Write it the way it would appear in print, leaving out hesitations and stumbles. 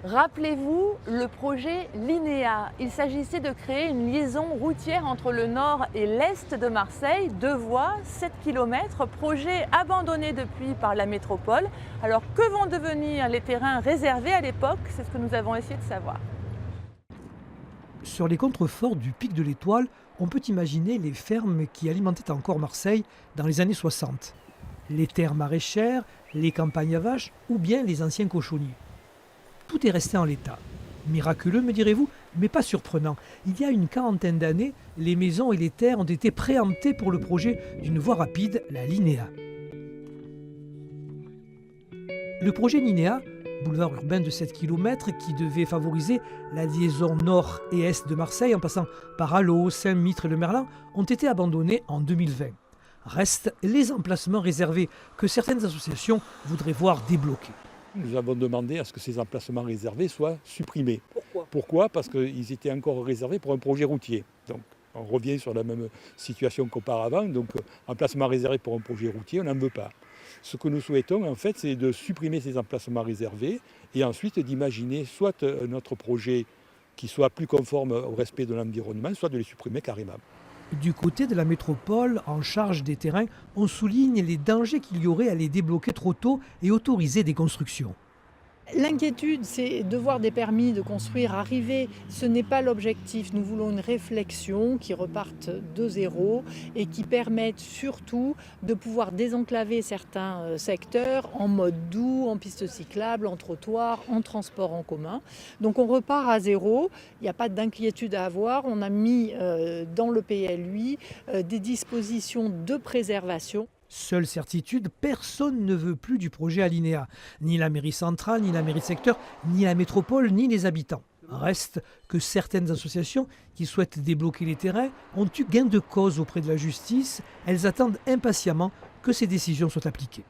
Rappelez-vous le projet Linéa. Il s'agissait de créer une liaison routière entre le nord et l'est de Marseille, 2 voies, 7 km, projet abandonné depuis par la métropole. Alors que vont devenir les terrains réservés à l'époque? C'est ce que nous avons essayé de savoir. Sur les contreforts du pic de l'Étoile, on peut imaginer les fermes qui alimentaient encore Marseille dans les années 60. Les terres maraîchères, les campagnes à vaches ou bien les anciens cochonniers. Tout est resté en l'état. Miraculeux, me direz-vous, mais pas surprenant. Il y a une quarantaine d'années, les maisons et les terres ont été préemptées pour le projet d'une voie rapide, la Linéa. Le projet Linéa, boulevard urbain de 7 km qui devait favoriser la liaison nord et est de Marseille en passant par Allo, Saint-Mitre et le Merlan, ont été abandonnés en 2020. Restent les emplacements réservés que certaines associations voudraient voir débloqués. Nous avons demandé à ce que ces emplacements réservés soient supprimés. Pourquoi? Parce qu'ils étaient encore réservés pour un projet routier. Donc on revient sur la même situation qu'auparavant. Donc emplacement réservé pour un projet routier, on n'en veut pas. Ce que nous souhaitons en fait, c'est de supprimer ces emplacements réservés et ensuite d'imaginer soit un autre projet qui soit plus conforme au respect de l'environnement, soit de les supprimer carrément. Du côté de la métropole, en charge des terrains, on souligne les dangers qu'il y aurait à les débloquer trop tôt et autoriser des constructions. L'inquiétude, c'est de voir des permis de construire arriver. Ce n'est pas l'objectif. Nous voulons une réflexion qui reparte de zéro et qui permette surtout de pouvoir désenclaver certains secteurs en mode doux, en piste cyclable, en trottoir, en transport en commun. Donc on repart à zéro. Il n'y a pas d'inquiétude à avoir. On a mis dans le PLUI des dispositions de préservation. Seule certitude, personne ne veut plus du projet Alinéa. Ni la mairie centrale, ni la mairie de secteur, ni la métropole, ni les habitants. Reste que certaines associations qui souhaitent débloquer les terrains ont eu gain de cause auprès de la justice. Elles attendent impatiemment que ces décisions soient appliquées.